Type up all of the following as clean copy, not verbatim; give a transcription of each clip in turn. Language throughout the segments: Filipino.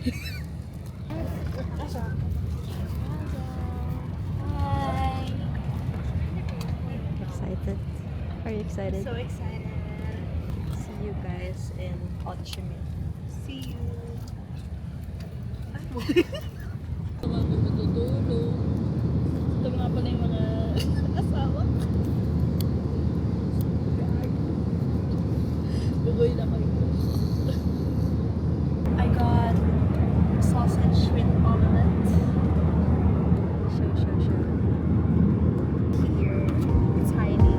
Hi. Excited? Are you excited? So excited. See you guys in Ho Chi Minh. See you. Matutulog. Ito nga pala yung mga asawa. Bugoy na kayo. I got sausage with omelette. Show. Here, it's Heidi.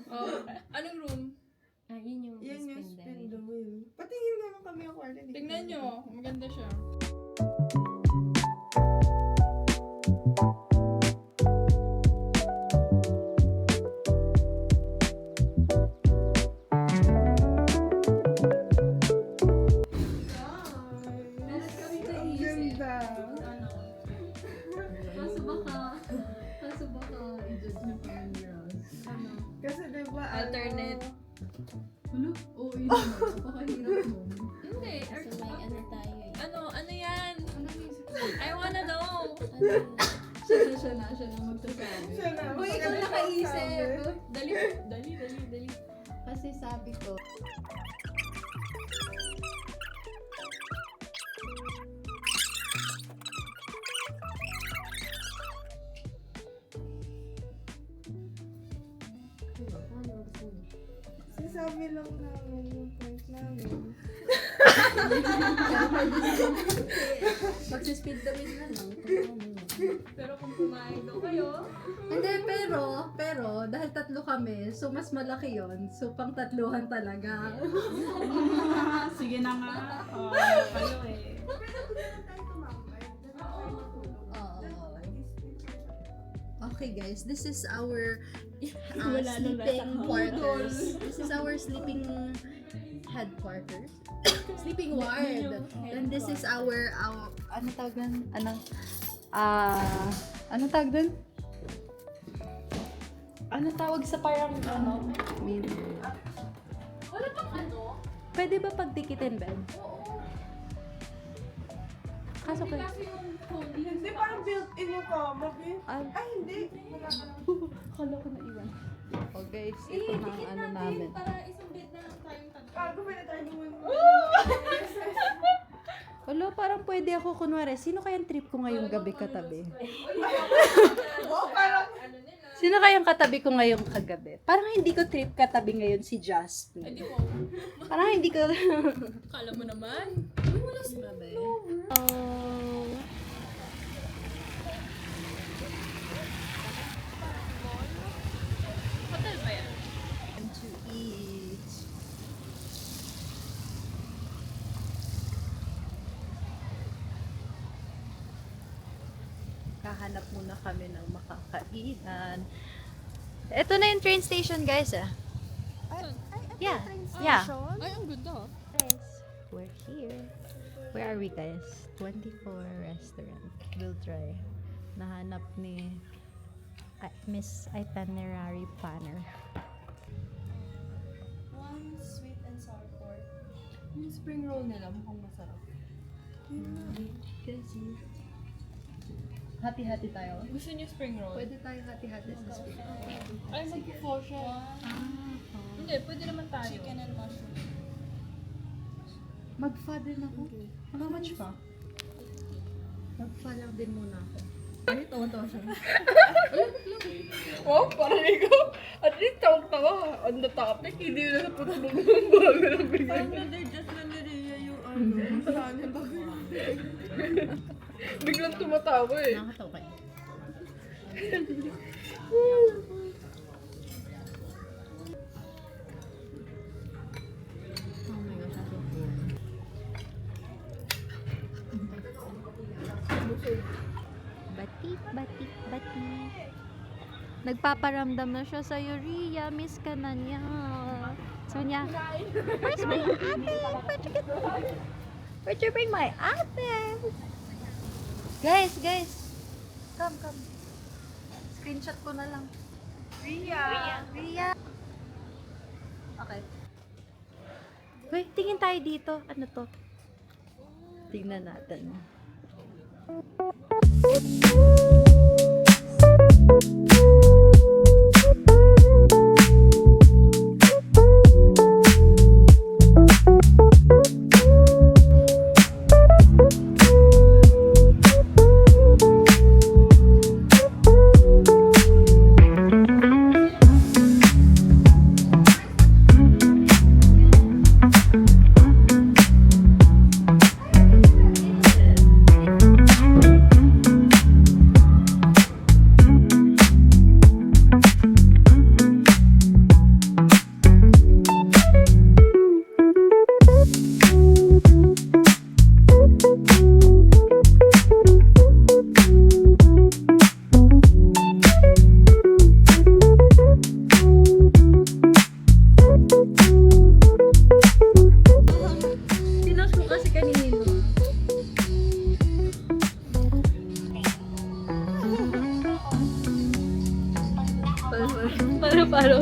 Oh, anong room? Yun yung Yan yung spin spin dial. the wheel. Patingin naman kami ang kwarto. Tingnan nyo. Maganda siya. Ang ganda. Kaso baka i-judge niyo pa yung girls. Kasi diba, Alternate. Ano? Oo, yun naman. Napakahirap mo. Hindi. Kasi may ano tayo eh. Ano yan? I wanna know. Siya na magsasabi. siya na. Uy, ikaw nakaisip. Dali. Kasi sabi ko, Sinasabi lang namin yung point namin. magsispeed damit na lang. Pero kung pumayag daw kayo, Hindi, pero, dahil tatlo kami, so mas malaki yon. So, pang tatluhan talaga. sige na nga. Oh, kayo eh. Okay guys, this is our Wala nang sleeping nasa quarters. This is our sleeping headquarters. Sleeping ward. And this is our ano tawag dun? Ano tawag dun? Ano tawag sa parang Wala pang ano? Pwede ba pagdikitin, Ben? Kaso Hindi kasi yung phone. Hindi, parang built-in yung kama, babe. Ay, Ay, hindi. Wala ka lang. kala ko na iwan. Oh guys, ito na ang ano namin. Para isang bed na lang tayong tatlo. Gago, pwede tayo gawin mo. Wala, parang pwede ako kunwari. Sino kayang trip ko ngayong gabi katabi? Wow, parang Ano nila? Sino kayang katabi ko ngayong kagabi? Parang hindi ko trip katabi ngayon si Ay, Jasmine. di mo. Parang hindi ko... Kala mo naman. Grabe. Hotel ba yan? To eat. Kahanap muna kami ng makakainan. Ito na yung train station, guys, ah. Yeah. Yeah. Ay, ang ganda. We're here. Where are we, guys? 24 restaurant. We'll try. Nahanap ni Miss Itinerary Planner. One sweet and sour pork. Yung spring roll nila, mukhang masarap. Hati-hati tayo. Gusto niyo spring roll? Pwede tayo hati-hati sa spring. Ay, mag-4 siya. Hindi, pwede naman tayo. Chicken and mushroom. Mag-fa din ako. How much pa? Mag-fa lang din muna ako. Ay, tawa-tawa siya. Oh, parang ikaw. At least tawag-tawa on the topic. Hindi na napunta mo bago lang bigyan. Paano they just na niriya yung saan yung bago lang biglang tumatawa eh. Nakakatawa kayo. Oh my gosh, I'm so full. Batik, batik, batik. Nagpaparamdam na siya sa'yo, Ria. Miss ka na niya. So niya, where's my ate? Where'd you bring my ate? Guys, guys. Come, come. Screenshot ko na lang. Ria. Ria. Okay. Wait, tingin tayo dito. Ano to? Tingnan natin. Pinost ko kasi kanino. Paro.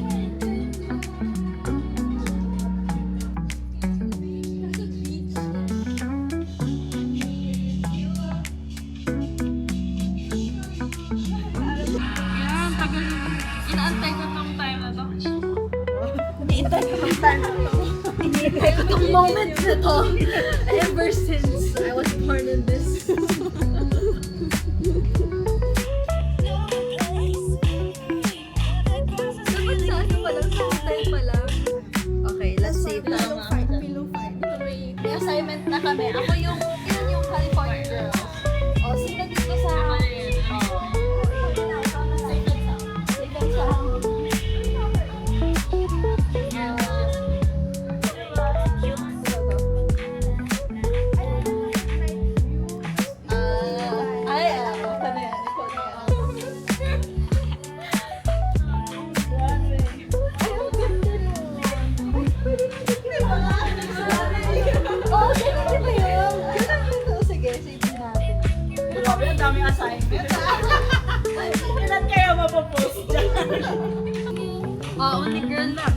Yan, tagal. Inaantay ko tong time na to. Iniintay ko tong moment na to. Ever since I was born in this. Dapat sa ano pa lang, sa hotel pa lang. Okay, let's save na. Pillow fight. May assignment na kami. Ako yung California girls. O, sino dito sa... Grabe, ang daming assignment. Ilan kaya mapapost dyan? only girl lang.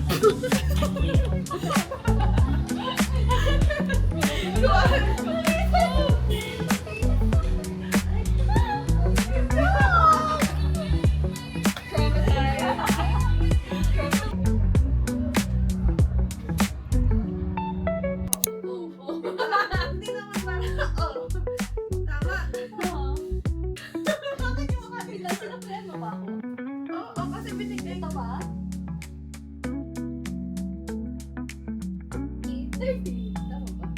Hindi naman parang, oh. Tama. Bakit yung makakita? Sinaplayan mo ba ako? Oo, kasi binigay Ito ba? 8:30. Tama ba?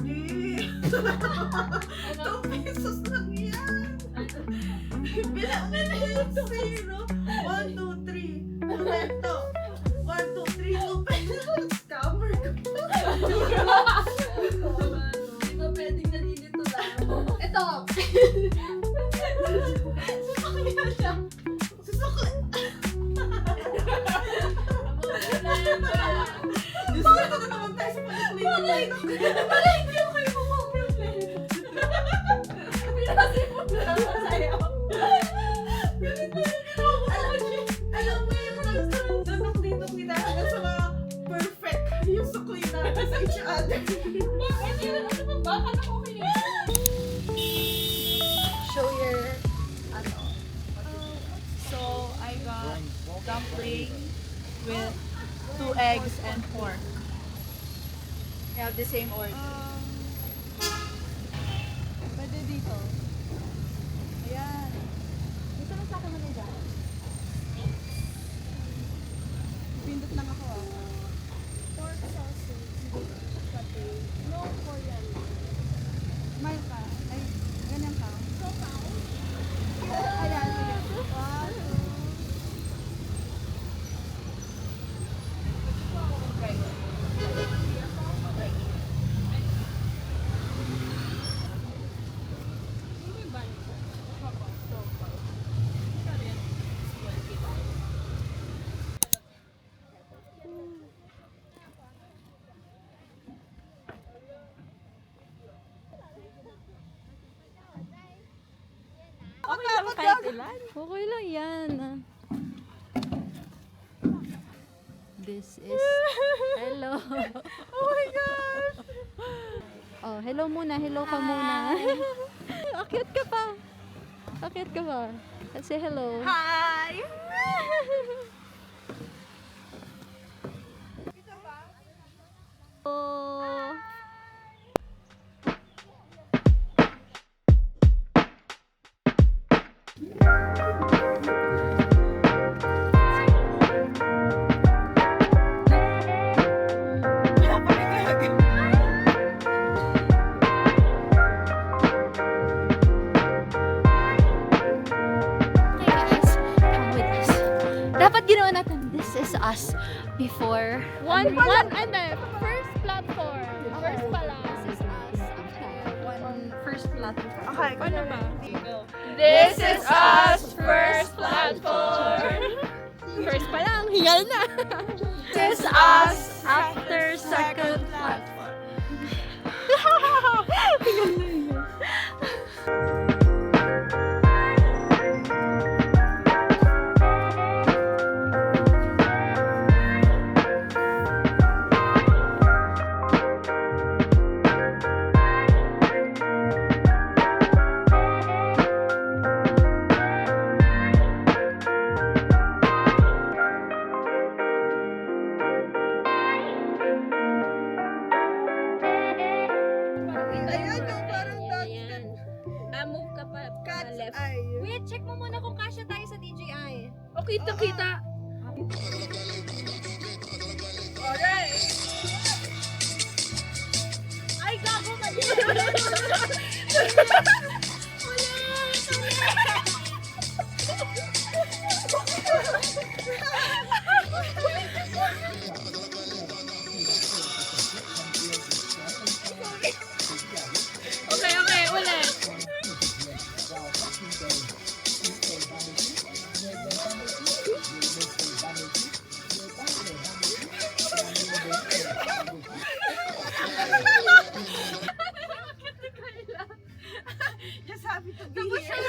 Hindi. 2 pesos lang yan. Bilang na lang 0. 1, 2, 3. Correcto. 1, 2, 3. 2 pesos. Scammer ko. Di ba pwedeng nandito lang? Ito! Susukli. Diyos ko, ito na naman tayo sa pag-clean. Wala, hindi ako kayo kumomplain. Pinasi mo na ako sa'yo. Alam mo yung nanukli-nukli na hanggang sa mga perfect yung sukli natin sa each other. Bakit? Yun ano ba? Bakit ako Show your, So, I got dumpling with 2 eggs and pork. We have the same order. Pwede dito. Ayan. Gusto mo sa akin mo dyan? Pindot lang ako ah. Pork sausage, pati. No Korean. Smile ka. Ay, ganyan ka. Ayan, sige. Okay lang kahit ilan. Okay lang yan. This is... Hello. Oh my gosh! Oh, hello muna. Hello ka muna. Akyat ka pa. Akyat ka pa. Let's say hello. Hi! Oh. Okay guys, come with us. Dapat ginawa natin, this is us before. and then, first platform. First pala. This is us after first platform. Okay, Ano ba? This is us, first platform. First pa lang, hingal na. This is us after second platform. Ayan yung parang Ayan. Move ka pa. cat's left. eye. Wait, check mo muna kung kasya tayo sa DJI. O, kita-kita. Alright. Ay, gago ka din. Okay, ulit. Just happy to be Tapos here.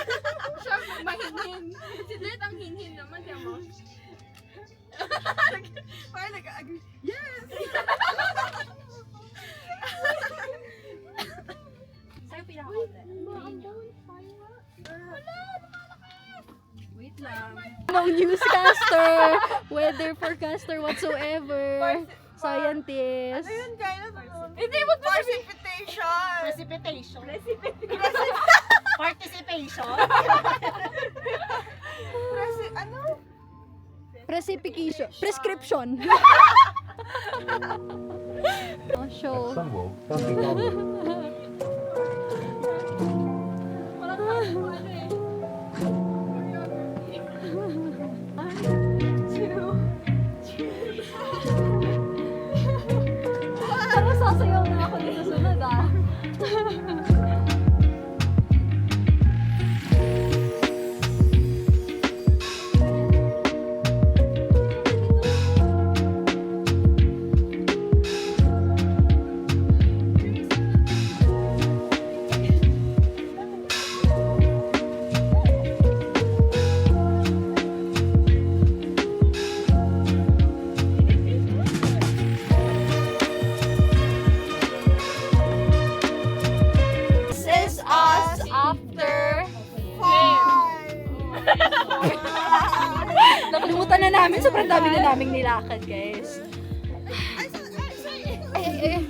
siya mahinhin. Si Dred ang hinhin naman, di mo? Parang nag-agree. Yes! Sa'yo pinaka-outlet. Wait lang. No newscaster, weather forecaster whatsoever, scientist. Ano yun, guys? Hindi, wag mo Precipitation! Precipitation. Participation. Ano? Precipitation. Prescription. Oh, show. Some will, some people. Parang sasayaw na ako dito sunod ah. namin, sobrang dami na naming nilakad, guys. Ay.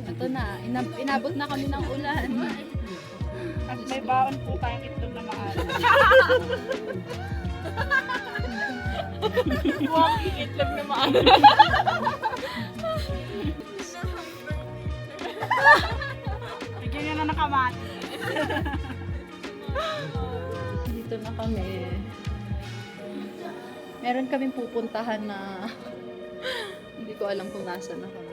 Ito na, inabot na kami ng ulan. At may baon po tayong itlog na maalat. Walking itlog na maalat. Bigyan nyo na nakamati. Dito na kami. Meron kaming pupuntahan na hindi ko alam kung nasa na kami.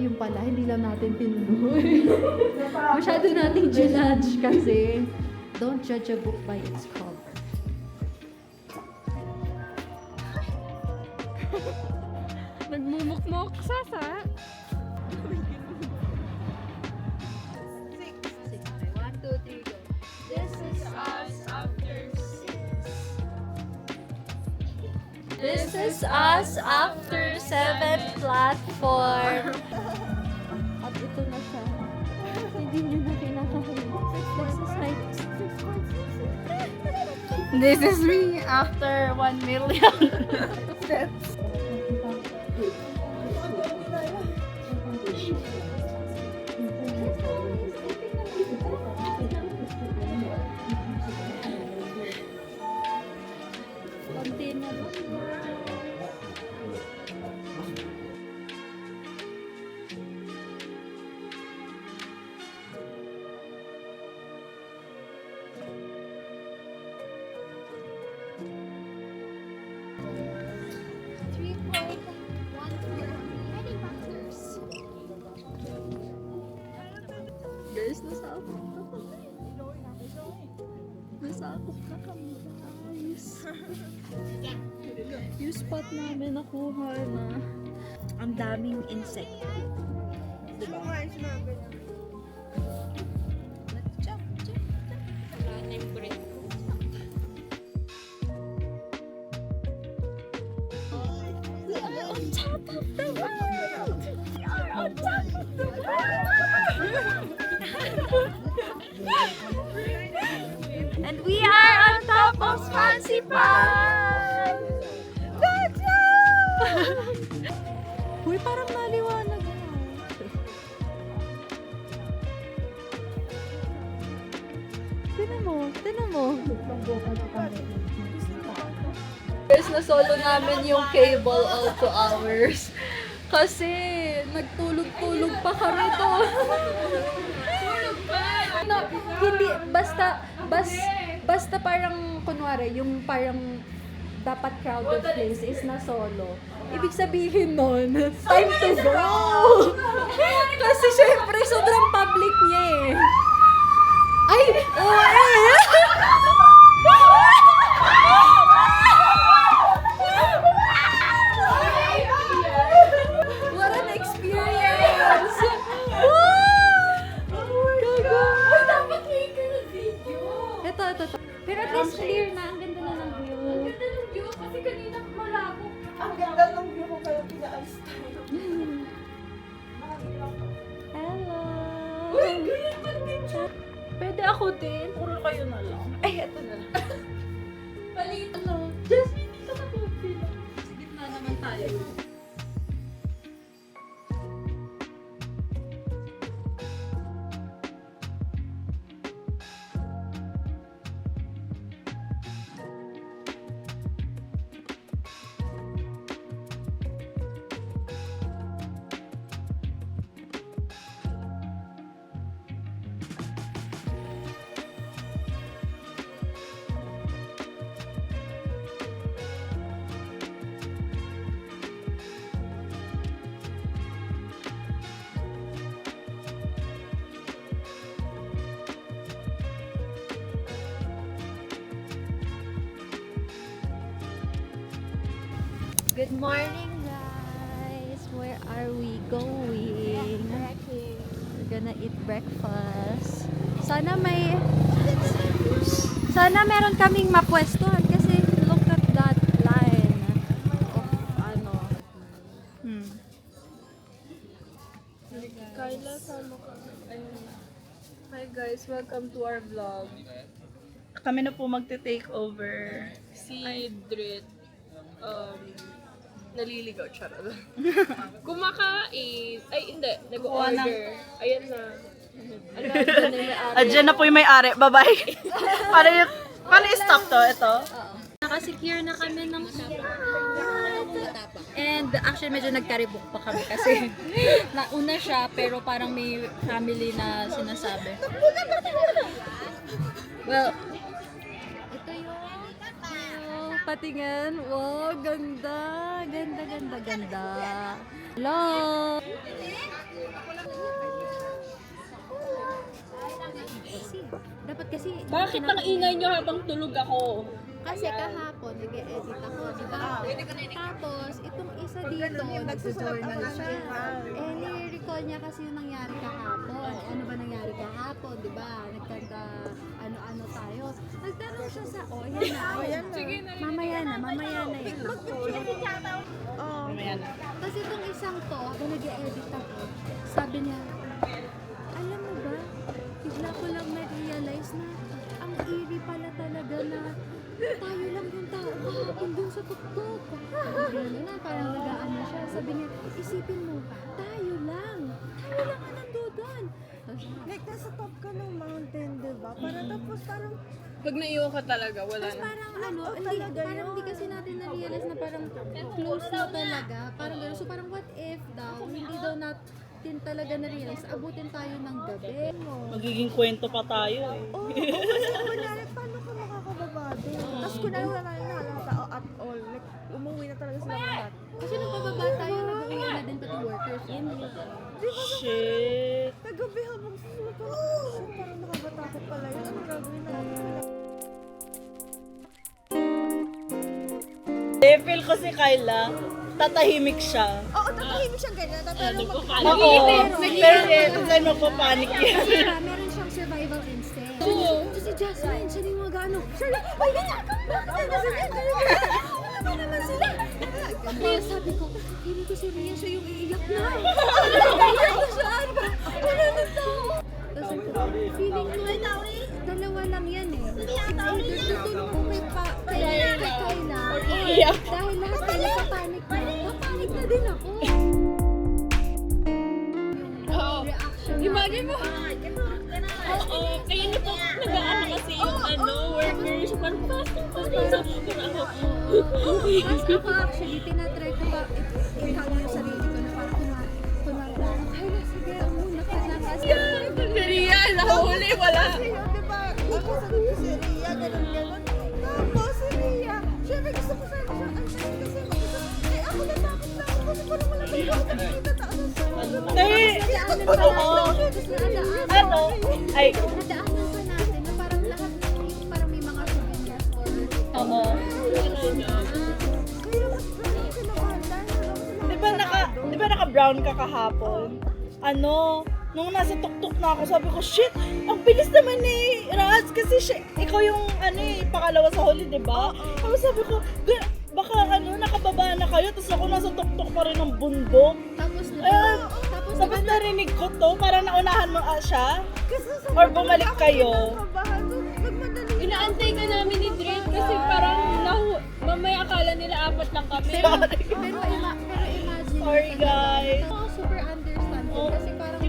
Yung pala, hindi lang natin tinuloy. Masyado nating judge kasi. Don't judge a book by its cover. Nagmumukmok, Sasa. 1, 2, 3, go. This is us after 6. This is us after 7th platform. At ito na siya. Hindi niyo na kinakain. This is me after 1 million steps. Konti na ba? Guys, nasakop na kami. Nasakop na kami, guys. Yung spot namin nakuha na ang daming insect. Diba? Let's jump. We are on top of the world! We are on top of the world! And we are on top of Fancy Pie! Let's go! Uy, parang naliwanag na. Tinan mo. Guys, na-solo namin yung cable all 2 hours. Kasi nagtulog-tulog pa kami doon. No, hindi, basta parang, kunwari, yung parang dapat crowded place is na solo. Ibig sabihin nun, time to go! Kasi syempre, sobrang public niya eh. Ay! What an experience! Dapat may ka na video. Ito. Pero at least clear na. Ang ganda na ng view. Ang ganda ng view kasi kanina malabo. Ang ganda ng view ko kaya pinaalis tayo. Hello. Uy, ganyan pa din siya. Pwede ako din. Puro kayo na lang. Ay, eto na lang. Palit ano. Just, dito ka po. Sa gitna naman tayo. Good morning, guys. Where are we going? We're gonna eat breakfast. Sana meron kaming mapwestuhan kasi look at that line of ano. guys, welcome to our vlog. Kami na po magte-take over. Si Drit, naliligaw, charot. Kumakain, ay hindi, nag-order. Ayan na. Ano, dyan na yung may-ari. Diyan na po yung may-ari. Bye-bye. Paano i-stop to? Ito? Nakasecure na kami ng and actually medyo nagkaribok pa kami kasi nauna siya pero parang may family na sinasabi. Well, ito yung patingin. Wow, ganda. Ganda, ganda, ganda. Hello. Dapat kasi Bakit ang ingay nyo habang tulog ako? Kasi kahapon, nag-e-edit ako, di ba? Tapos, itong isa dito, nagsujournal siya. Eh, ni-recall niya kasi yung nangyari kahapon. Ano ba nangyari kahapon, di ba? Nagkanta, ano-ano tayo. Nagtanong siya sa, yan na. Sige na. Mamaya na yan. Mamaya na. Tapos itong isang to, habang nag-e-edit ako, sabi niya, alam mo ba, bigla ko lang na-realize na ang eerie pala talaga na tayo lang yung tao kahapon dun sa tuktok. Gano'n na, parang nagaan na siya. Sabi niya, isipin mo, tayo lang ang nandoon. Like, nasa top ka ng mountain, diba? Parang Pag naiwan ka talaga, wala Tapos na. parang parang hindi kasi natin na-realize na parang close na talaga. Parang gano'n. So parang what if daw, hindi daw natin talaga na-realize, abutin tayo ng gabi. Magiging kwento pa tayo eh. kunyari, paano ka makakababa doon? Tapos kunwari wala na yung tao at all. Like, umuwi na talaga sila lahat. Kasi nung pababa tayo, nag-uwi na din pati workers. Shit. Nagabi habang susunod ko. Parang nakakatakot pala yun. Ano gagawin natin? Feel ko si Kyla, tatahimik siya. Oo, tatahimik siya ganyan. Tatahimik mo. Oo. Pero minsan magpapanik yan. Kasi meron siyang survival instinct. So si Jasmine, siya yung mga gano. Ay, ganyan! Bakit ano ba naman sila? Kaya sabi ko, hindi ko si Rhea, siya yung iiyak na. Iiyak na siya. Wala na tao. Tapos sabi ko, feeling ko, dalawa lang yan eh. Tutulong ko may kay Kayla. Iiyak. Dahil lahat kayo napapanik na. Napapanik na din ako. Oo. Reaction Imagine mo. Oo, kaya niyo po nag-ano kasi yung workers. Parang fasting. Tapos ako actually, tinatry ko ba ikaw yung sarili ko na parang kunwari lang, ay na, sige, muna ka na kasi. Ria, nahuli, wala. Kasi yun, diba? Ako sagot ko si Rhea, ganun. Tapos si Rhea, syempre gusto ko sana siya. Ang sabi kasi mag-isa. Eh, ako natakot na ako kasi parang wala na yung nakikita taas ng sobrang. Nadaanan pa natin. Ano? Ay, Nadaanan pa natin na parang lahat yung parang may mga souvenirs or oo. Kaya mas parang kinabahan dahil Di ba naka-brown ka kahapon? Ano, nung nasa tuktok na ako, sabi ko, shit, ang bilis naman ni Raz kasi ikaw yung pangalawa sa huli, di ba? Tapos sabi ko, baka nakababa na kayo, tapos ako nasa tuktok pa rin ng bundok. tapos Ayun, tapos tapos narinig ko to, parang naunahan mo siya? Or bumalik kayo? Inaantay ka namin ni Drit kasi parang mamaya akala nila apat lang kami. pero imagine Sorry, guys. Ako super understand ko kasi parang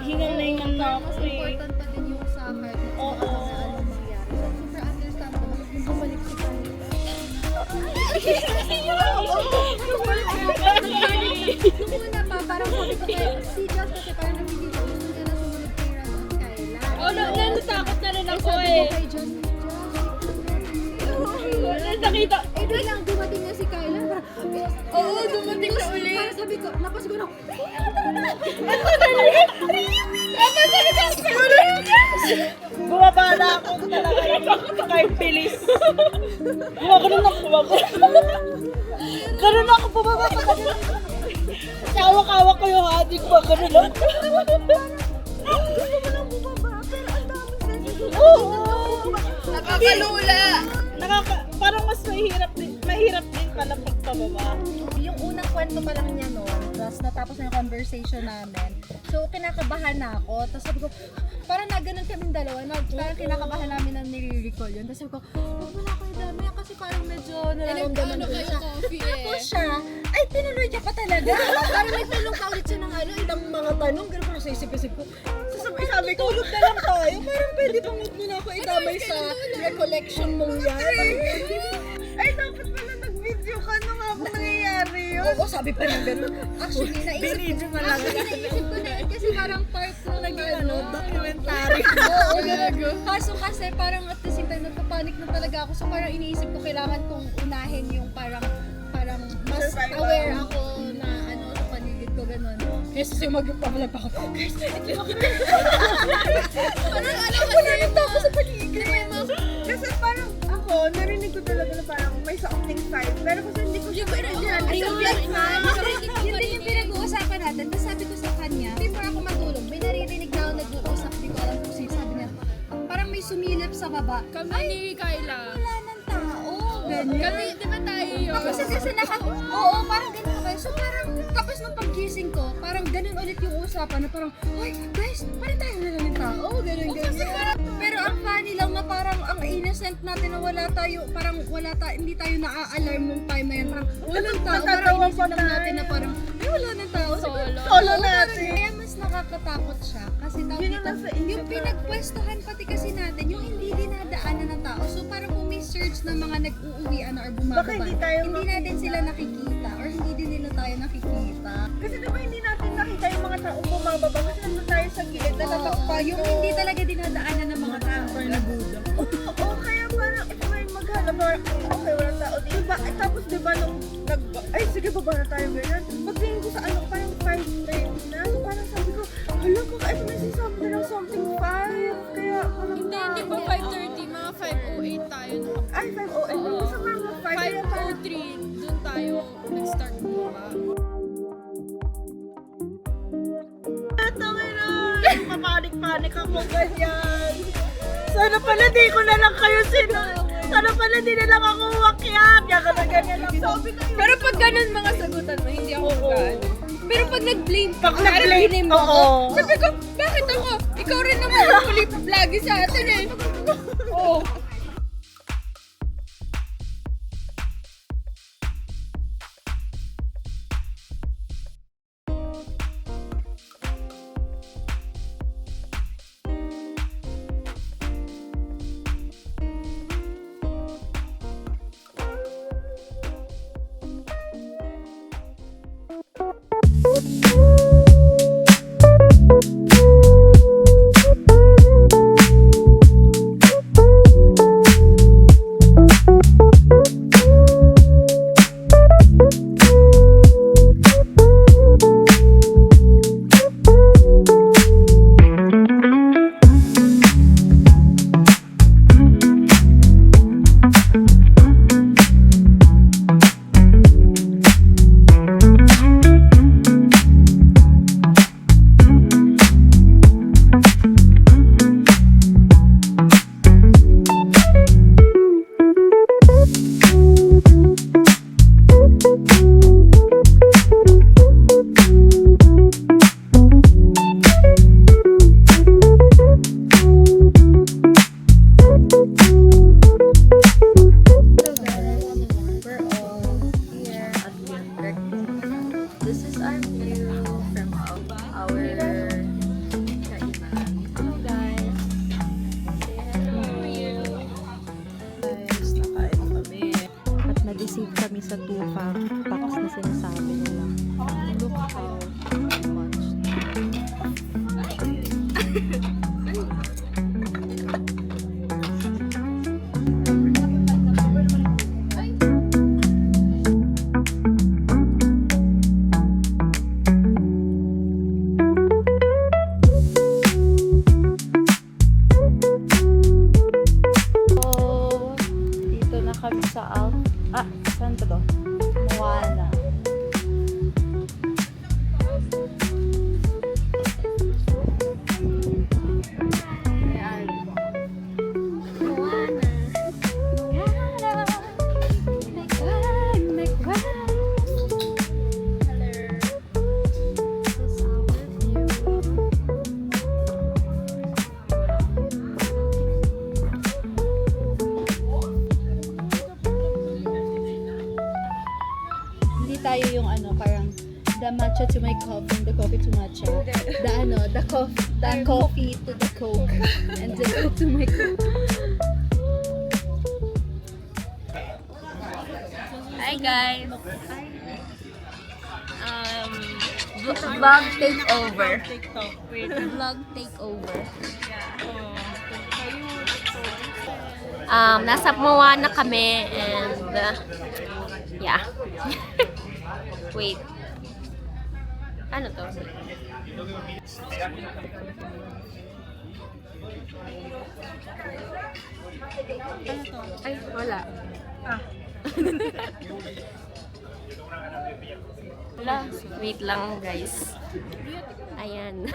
Hingal na hingal na ako mas eh. important pa din yung sa heart mo Oo. kung ano anong mangyari. So, super understand ko yung bumalik si Kanye. Nung una pa, parang sabi ko kay si Josh kasi parang hindi ko gusto niya na sumunod kay Ram at Kayla. Oh, natakot na rin ako Sabi eh. ko kay John, Nakita. eh di lang dumating na si Kayla. Parang, Oo, dumating na ulit. Parang sabi ko, napasiguro ako, Bumaba na ako talaga yung kahit bilis. Ganun ako bumaba. Ganun ako bumaba. Kawak-kawak ko yung adik ko. Ganun lang. Nakakalula. Parang mas mahirap din pala pagpababa. Yung unang kwento pa lang niya noon, tapos natapos na yung conversation namin. So, kinakabahan na ako. Tapos sabi ko, parang naganon kaming dalawa, parang kinakabahan namin na nire-recall yun. Tapos sabi ko, wag wala kayo dami kasi parang medyo nararamdaman ko siya. Tapos siya, ay tinuloy niya pa talaga. Parang nagtanong ka ulit siya ng ilang mga tanong, gano'n parang sa isip-isip ko. Sabi ko, tulog na lang tayo. Parang pwede bang huwag mo na ako idamay sa recollection mong yan. Ay, dapat pala nag-video ka nung habang nangyayari yun. Oo, sabi pa ng gano'n. Actually, naisip ko na yun kasi parang part ng Documentary. Oo, gano'n. Kaso kasi parang at the same time nagpapanik na talaga ako. So parang iniisip ko kailangan kong unahin yung parang mas Survival. aware ako na sa paligid ko gano'n. Kasi mag-pavlog ako. Guys, ito ako. Parang wala ako sa paligid. Kasi parang ako, narinig ko talaga na parang may something side. Pero kasi hindi ko siya maintindihan. Kasi black man. Yun din yung pinag-uusapan natin. Tapos sabi ko sa kanya, before ako matulog, may naririnig na ako nag-uusap. Hindi ko alam kung sino. Sabi niya, parang may sumilip sa baba. Kami ni Kyla. Wala ng tao. Ganyan. Kami, di ba tayo yun? Tapos kasi oo, parang ganun kayo. So parang, tapos nung paggising ko, parang ganun ulit yung usapan na parang, ay, guys, parang tayo na lang yung tao. Ganun. Pero ang funny lang na parang ang innocent natin na hindi tayo na-alarm nung time na yan. Parang walang tao. Parang inisip lang natin na parang, ay, wala ng tao. Solo natin. Kaya mas nakakatakot siya. Kasi Yun ang nasa isip yung pinagpwestuhan pati kasi natin, yung hindi dinadaanan ng tao. So parang kung may search na mga nag-uuwian or bumababa, Baka hindi tayo hindi makita. natin sila nakikita or hindi din nila tayo nakikita. Kasi diba hindi natin nakita yung mga taong bumababa kasi nandun tayo sa gilid na tatakpa Yung hindi talaga dinadaanan ng mga tao. Oo, kaya parang ito may maghanap parang, okay, walang tao dito. Tapos diba nung ay sige baba na tayo ganyan. Pagtingin ko sa parang 5:30 na. So parang sabi ko, hala baka ito may sinasabi ng something 5. Kaya parang Hindi pa 5:30, mga 5:08 tayo. Ay, 5:08. Basta mga 5. Kaya parang 5:03, dun tayo nag-start bumaba. tangin na. Mapanik-panik ako ganyan. Sana pala di ko na lang kayo Sana pala di na lang ako umakyat. Ganyan lang. Sabi ko Pero pag ganun mga sagutan mo, hindi ako magkaan. Pero pag nag-blame ka, Pag nag-blame, blame mo oo. ako. Sabi ko, bakit ako? Ikaw rin naman yung huli lagi sa atin eh. Oo. This is our view from our kainan. Hello guys. guys, nakain kami. At na-deceive kami sa 2 packs na sinasabi nila. Look how much. So, dito na kami sa saan ba to? Moana. Hindi tayo yung ano, parang the matcha to my coffee and the coffee to matcha. The coffee to the coke and the coke to my coke. Hi guys! Vlog takeover. Vlog takeover. Nasa Moana kami and yeah. Wait. Ano to? Ay, wala. Wala. Wait lang, guys. Ayan.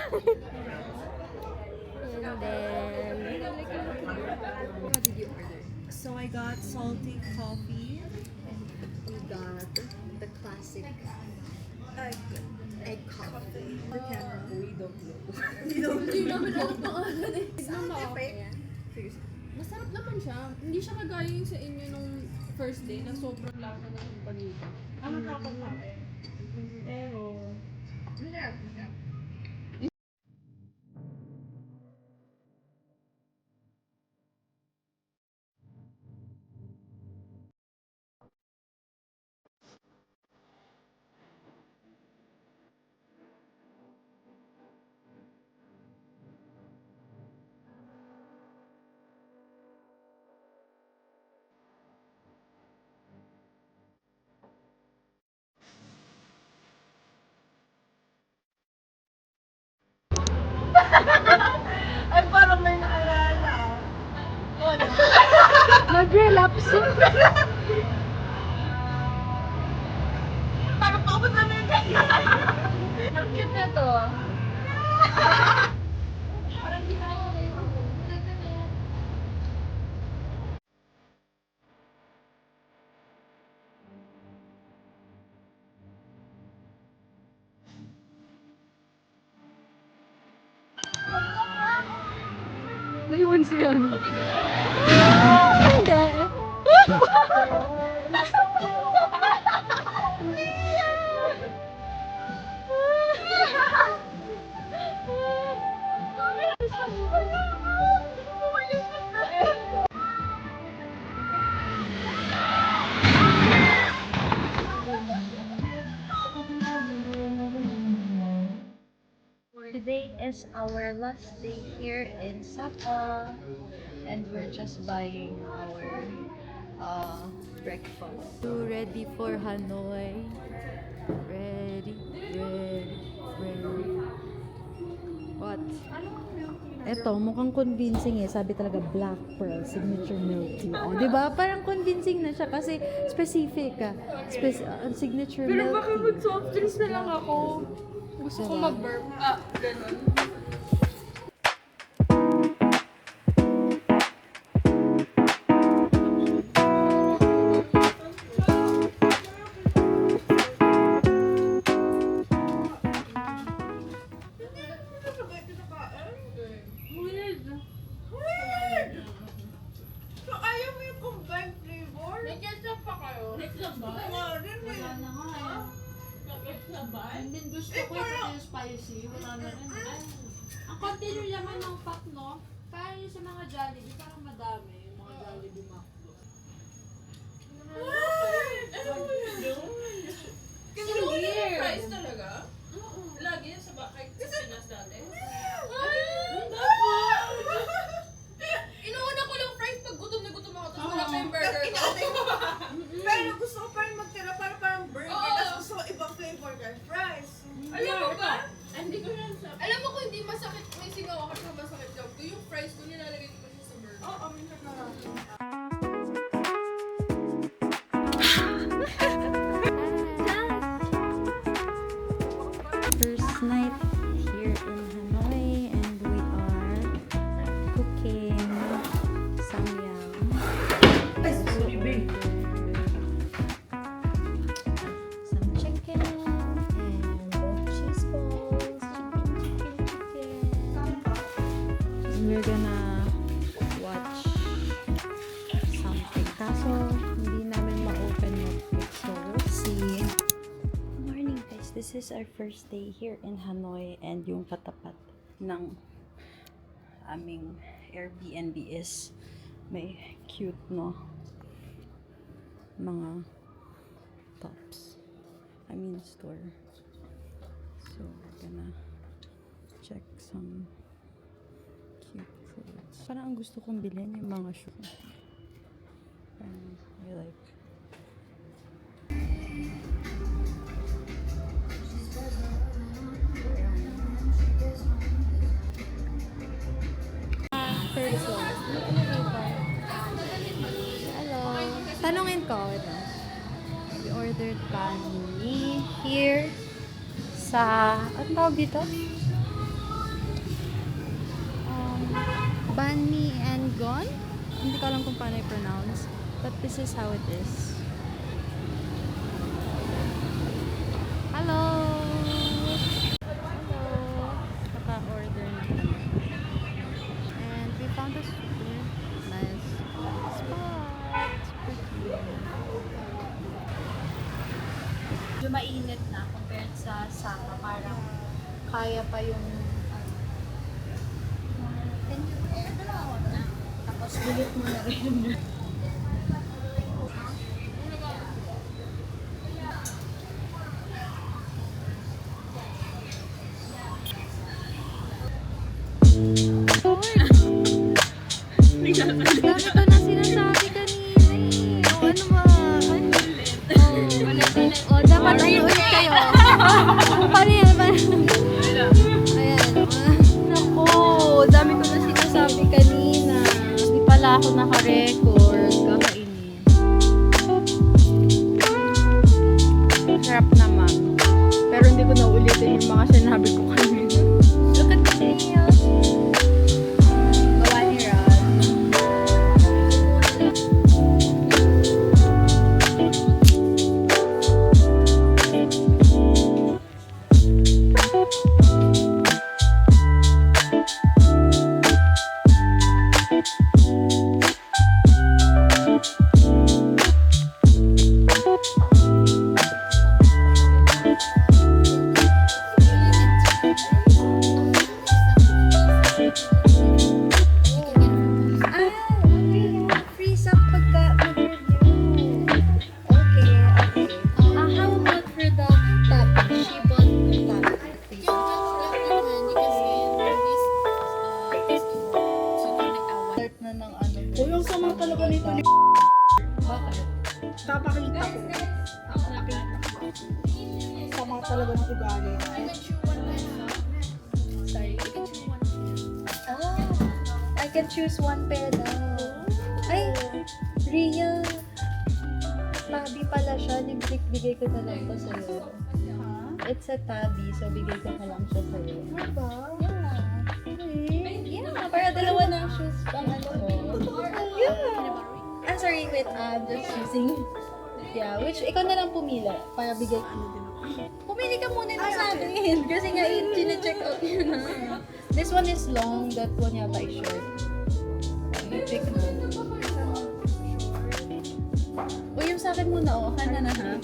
And then... So I got salty coffee. We got the classic egg coffee. The camera, we don't know. Masarap naman siya. Hindi siya kagaya yung sa inyo nung first day na sobrang lasa na yung panito. Ay, parang may naalala. Nag-relapse. Parang papunta na yung ganyan. Ang cute na to. Naiwan siya. Hindi. Today is our last day here in Sapa, and we're just buying our breakfast. Ready for Hanoi. Ready. What? Eto, mukhang convincing eh. Sabi talaga Black Pearl Signature Milk Tea. Oh, 'di ba? Parang convincing na siya kasi specific ah. Signature Pero milk baka tea. mag-soft drinks na lang ako. Gusto ko Diba? mag-burp. Ganun. So, ayaw mo yung combined flavor? Nag-ketchup pa kayo? Ketchup ba? Wala rin mo yun. Ketchup ba? Hindi gusto ko yung spicy. Wala na rin. Ay, ang konti yung laman ng pack, no? Parang yung sa mga Jollibee, parang madami. Yung mga Jollibee McDo. Kasi weird. Fries talaga? Lagi yan sa bakay sa Pinas dati? Inuuna ko lang fries pag gutom na gutom ako tapos wala pa yung burger ko. Pero gusto ko pa rin magtira para parang burger. Tapos gusto ko ibang flavor ka. Fries. Alam mo ba? Hindi ko yan sa... Alam mo kung hindi masakit, may singaw ako na masakit job ko, yung fries ko nilalagay ko pa siya sa burger. Oo, minsan na lang. First night here in Hanoi, and we are cooking samyang. Some chicken and cheese balls, chicken. And we're gonna watch something. Kaso hindi namin ma-open Netflix, so we'll see. This is our first day here in Hanoi, and yung katapat ng aming Airbnb is may cute, no, mga tops. I mean store. So we're gonna check some cute clothes. Parang ang gusto kong bilhin yung mga shoes. I like. Hello. Tanungin ko, ito. We ordered banh mi here sa, anong tawag dito? Banh mi and gone? Hindi ko alam kung paano i-pronounce. But this is how it is. Hello! Hello! Naka-order na kami. And we found a super nice spot. Super cute. Medyo mainit na compared sa summer. Parang kaya pa yung tapos bilit mo na rin. Dami ko na sinasabi kanina eh. O ano ba? O dapat ano ulit kayo? Paano yan? Ayan. Naku, dami ko na sinasabi kanina. Hindi pala ako naka-record. Kakainin. Sarap naman. Pero hindi ko na ulitin yung mga sinabi ko kanina. Look at the nails. Gawa ni Ron. Freeze up pagka mag-review. Okay, okay. How about for the topic? She bought the topic. Freeze Start na ng ano. O yung sama talaga nito ni Bakit? papakita ko. Sama talaga ng ugali. Sorry. Oh, I can choose one pedal. Ay, real. Tabi pala siya. Bigay ko na lang to sa'yo. It's a tabi, so bigay ko na lang siya sa'yo. Diba? Yeah, para dalawa na ang shoes pang ano ko. Yeah. Ah, sorry, wait. I'm just choosing. Yeah, which ikaw na lang pumila para bigay ko. Pumili ka muna ng sa akin. Kasi nga, chine-check out yun na. This one is long, that one yata is short. You pick na. O, yung sa akin muna, o. Kana na, ha?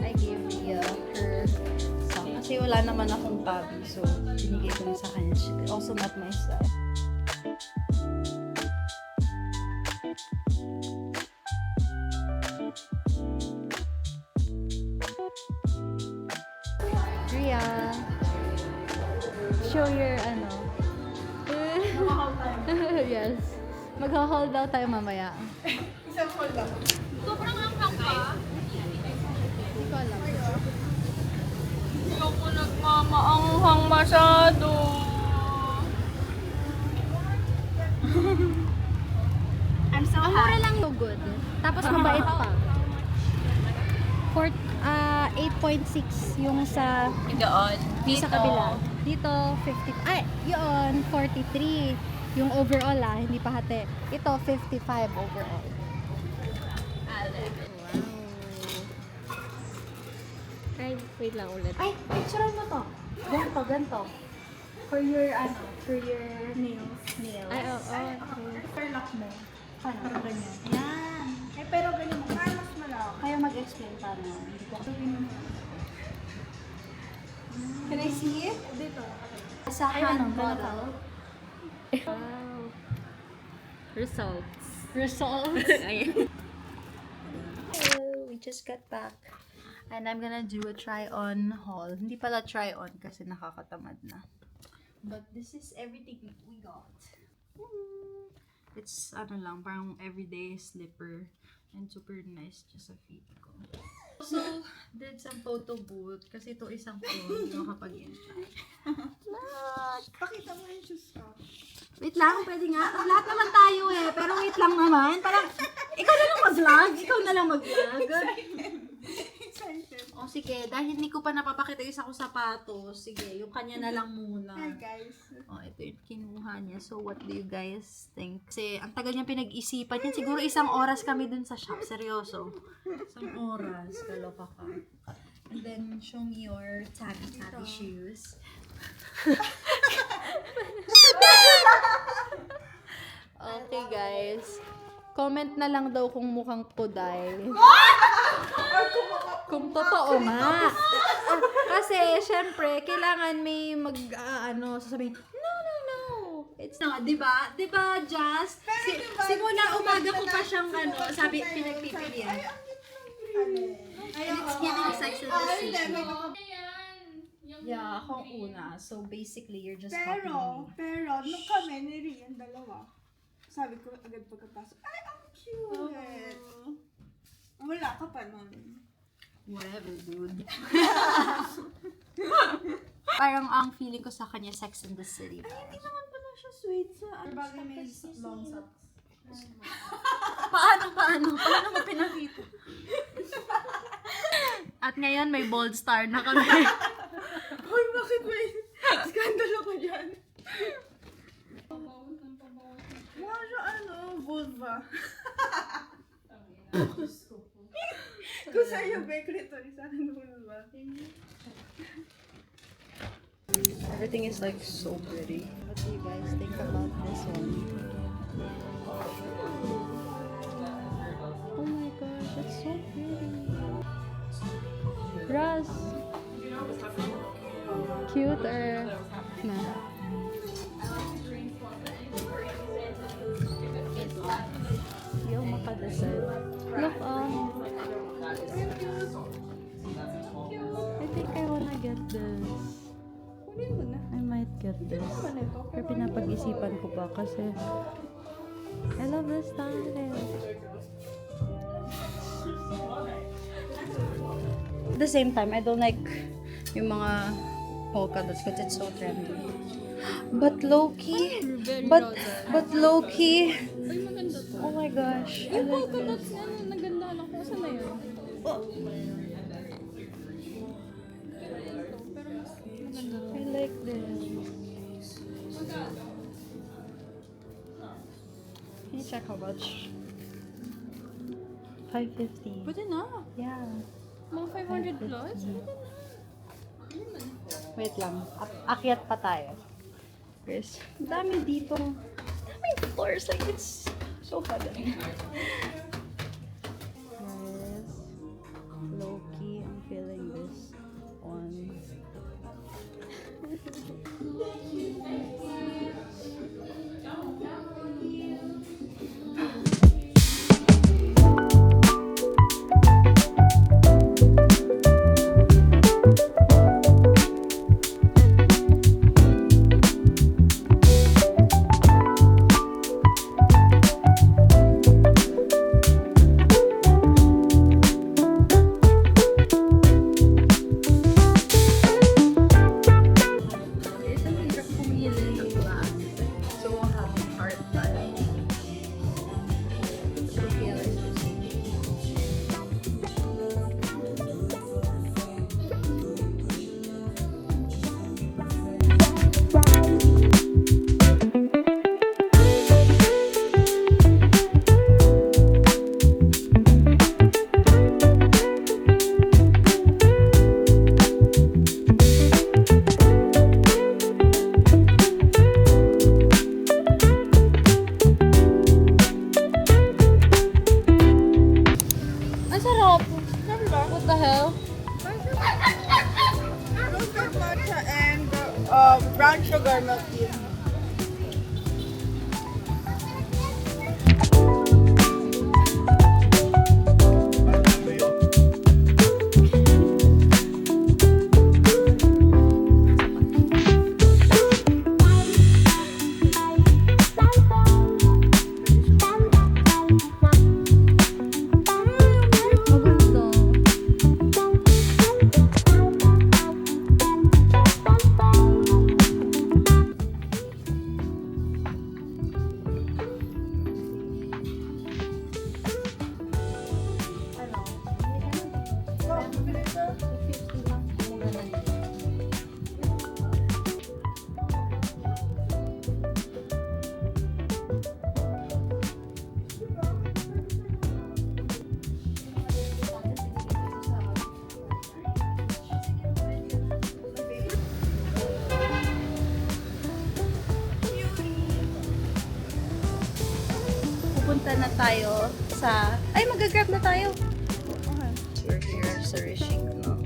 I gave Ria her song. Kasi wala naman akong tabi, so binigay ko na sa kanya. Also not my style. Ria, show your ano. Yes. Mag-haul daw tayo mamaya. Sobrang anghang pa. Hindi ko alam. Hindi ako nagmamaanghang masyado. Ang mura lang so good. Tapos mabait pa. 8.6 yung sa Doon. yung sa kabila. Dito 50. Ay, yun 43. Yung overall hindi pa hati. Ito 55 overall. Ay, wait lang ulit. Ay, picture mo to. Ganto, ganto. For your, ano, for your nails. Ay, oo. Interlock mo. explain paano. Hindi ko Can I see it? Dito. Sa akin, bottle. Wow. Results. Results. Ayan. Hello, we just got back. And I'm gonna do a try-on haul. Hindi pala try-on kasi nakakatamad na. But this is everything we got. It's lang, parang everyday slipper. And super nice just sa feet ko. So, did some photo booth kasi ito isang phone makapag-enjoy. Pakita mo yung shoes ko. Wait lang, pwede nga. Lahat naman tayo eh. Pero wait lang naman. Parang, ikaw na lang mag-vlog. Ikaw na lang mag-vlog. Excited. O sige, dahil hindi ko pa napapakita yung isa ko sapatos, sige, yung kanya na lang muna. Hi guys. O, ito yung kinuha niya. So, what do you guys think? Kasi, ang tagal niyang pinag-isipan yan. Siguro 1 oras kami dun sa shop. Seryoso. 1 oras. Kaloka ka. And then, show me your tabi shoes. Okay, guys. Comment na lang daw kung mukhang kuday. Kung totoo nga. Kasi, syempre, kailangan may sasabihin, no. It's not, di ba? Di ba, Jazz? Simula umaga ko pa siyang, sabi, pinagpipilian. And it's giving sex in the city. Yung Yeah, ako ang una. So, basically, you're just copying me. Pero, nung kami ni Rian, dalawa, sabi ko agad pagkapasok, ay, ang cute! Wala ka pa nun. Whatever, dude. Parang ang feeling ko sa kanya, Sex in the City. Hindi naman pala siya sweet sa bagay may long socks. Paano mo pinakita? At ngayon, may bold star na kami. Hoy, bakit may skandalo ko dyan? Mukha siya vulva. Kung sa'yo, clitoris, sa akin vulva. Everything is like so pretty. What do you guys think about this one? Oh my gosh, it's so pretty. Ras. Cute or nah? Hindi ako makadecide. Look, I think I wanna get this. Kunin mo na. I might get this. Ano ito? Pero pinapag-isipan ko pa kasi I love this style. At the same time, I don't like yung mga polka dots because it's so trendy. But low-key, but low-key, oh my gosh. I like this. Nagandahan ako. Saan na yun? I like this. Can you check how much? 550. Pwede na. Yeah. Mga 500 plus? Wait lang, akyat pa tayo. Guys, dami dito. Dami floors, like it's so heavenly. Yes. Low-key, I'm feeling this one. caramel tea. Maganda. Pupunta na tayo sa... Ay, mag-grab na tayo. We're here sa Rishik, no?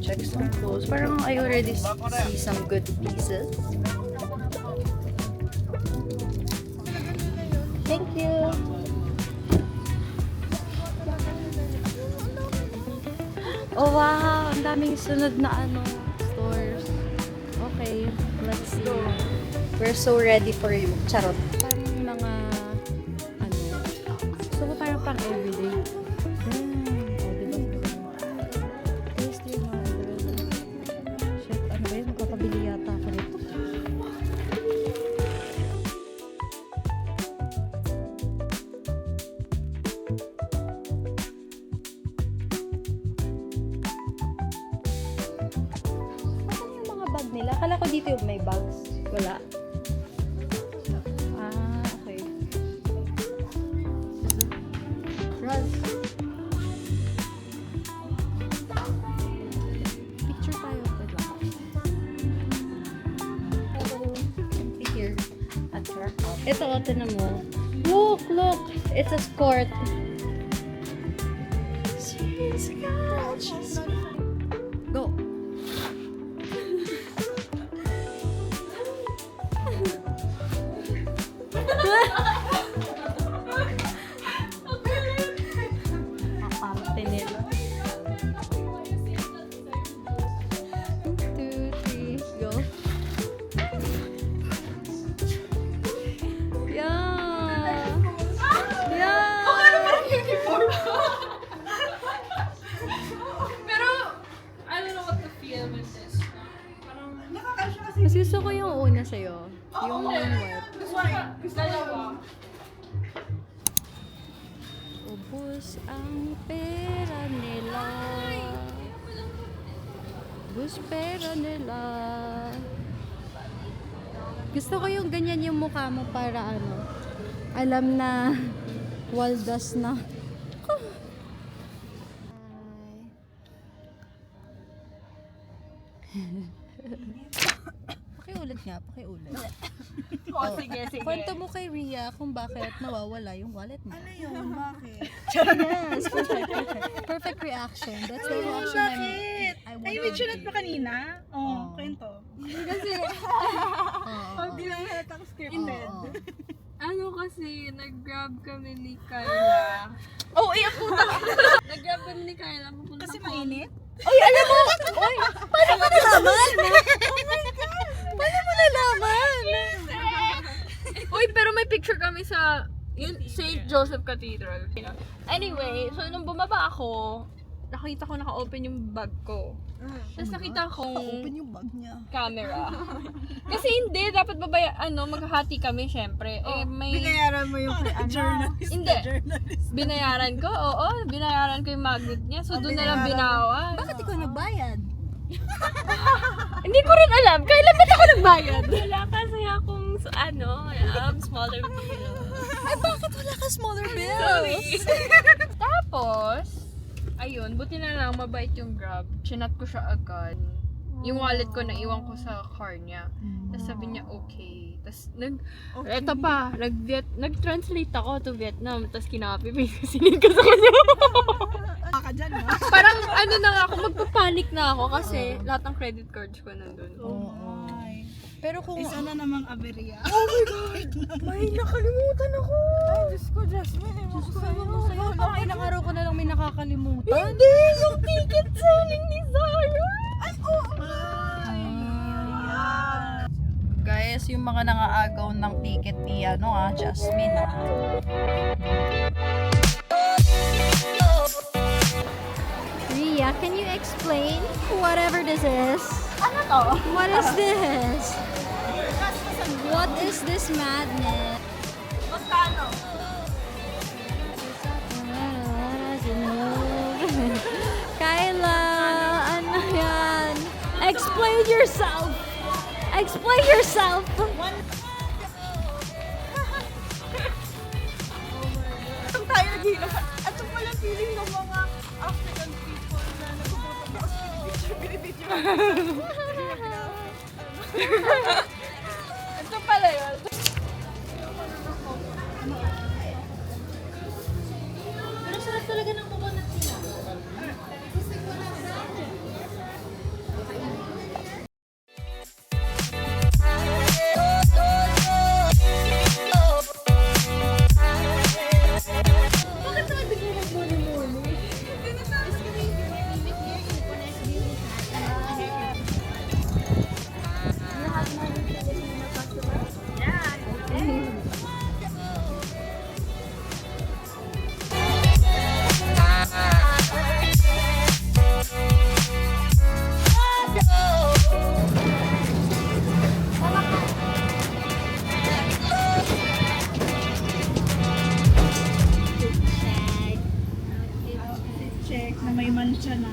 Check some clothes. Parang I already see some good pieces. Thank you. Oh wow, ang daming sunod na stores. Okay, let's see. We're so ready for you. Charot. Parang mga, gusto ko parang pang everyday. Tasty mga shit, ano ba yun? Magpapabili yata ako nito. Saan yung mga bag nila? Akala ko dito yung may bags. Wala. Ah, okay. Raz. Picture tayo. Wait lang. Here. At your house. Ito, tinan mo. Look, look. It's a skirt. Go. Arte nila. 2, 3, go. Yeah. Yeah. Pero, I don't know what to feel with this. Parang, Mas gusto ko yung una sa'yo. Yung wet. dalawa. Ubus ang pera nila. Ubus pera nila. Gusto ko yung ganyan yung mukha mo para alam na waldas na. Pakiulit nga, pakiulit. Oh, sige, sige. Kwento mo kay Rhea kung bakit nawawala yung wallet mo. Ano yun? Bakit? Yes, perfect, perfect. Perfect reaction. That's the reaction Bakit? I Ay, may chinat pa kanina? Oo, kwento. Hindi lang halatang scripted. Ano kasi, nag-grab kami ni Kyla. Oh, ay, ang puta! Nag-grab kami ni Kyla. Pupunta Kasi ko. mainit? Paano mo nalaman? Paano mo nalaman? Uy, pero may picture kami sa St. Joseph Cathedral. Anyway, so nung bumaba ako, nakita ko naka-open yung bag ko. Tapos nakita kong yung bag niya. camera. Kasi hindi, dapat maghahati kami syempre. May... Binayaran mo yung journalist. Hindi. Binayaran ko, oo. Binayaran ko yung magnet niya. So doon na lang binawa. Bakit ikaw nagbayad? Hindi ko rin alam. Kailan ba't ako nagbayad? Wala kasi akong, smaller bill. Ay, bakit wala ka smaller bill? Sorry. Tapos, ayun, buti na lang mabait yung Grab. Chinat ko siya agad. Yung wallet ko naiwan ko sa car niya. Tapos sabi niya, okay. Tapos, eto pa, nag-translate ako to Vietnam. Tapos kinopy-paste ko, sinend ko sa kanya. Ka dyan, no? Parang na nga ako, magpapanik na ako kasi lahat ng credit cards ko nandun. Oh, Pero kung... Isa na namang aberya. May nakalimutan ako! Ay, Diyos ko, Jasmine. Diyos ko, Baka ilang araw ko na lang may nakakalimutan. Hindi! Yung ticket selling ni Zara! Ay, oo! Guys, yung mga nangaagaw ng ticket ni Jasmine Ria, can you explain whatever this is? Ano to? What is this? What is this madness? Magkano? Kyla, ano yan? Explain yourself! Explain yourself! Ang tayo dito. At yung pala feeling ng mga African people na nagpupunta tapos binibidyo. Ito pala yun. Pero sarap talaga ng coconut sila. Bakit naman bigla mag-muni-muni? Lahat na rin sila ng customer? Check na may mancha na.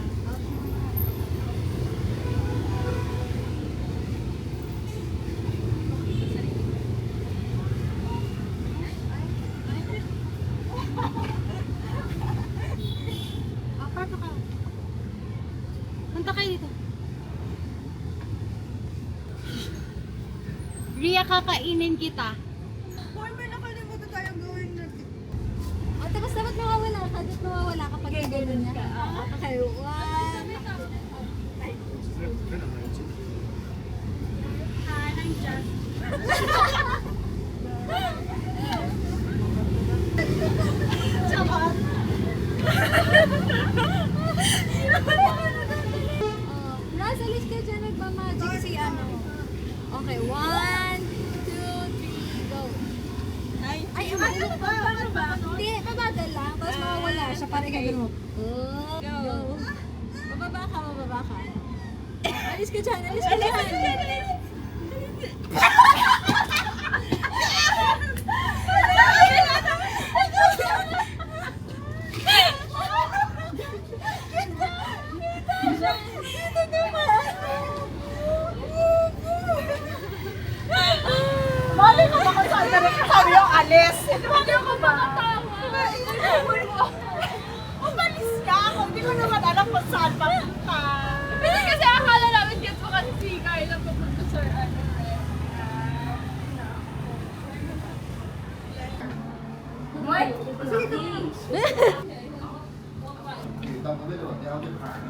Punta kayo dito. Ria, kakainin kita. Hoy, may nakalimutan tayong gawin natin. O, tapos dapat mawawala ka. Dapat mawawala kapag gano'n niya. Okay, one. Raz, alis ka dyan. Nagmamagic si ano. Okay, 1, 2, 3, go. Ay, umagal ba? Paano ba? Hindi, mabagal lang. Tapos mawawala siya. Parang gagawin mo. Go. Bababa ka, bababa ka. Alis ka dyan, alis ka dyan. Mali ka ba kung saan ka rin? Sabi yung alis. Mali ka ba? Umalis ka. Hindi ko naman alam kung saan papunta. Hindi kasi akala namin gets mo kasi si Kyla papunta sa ano.你当旁边的，你要去看。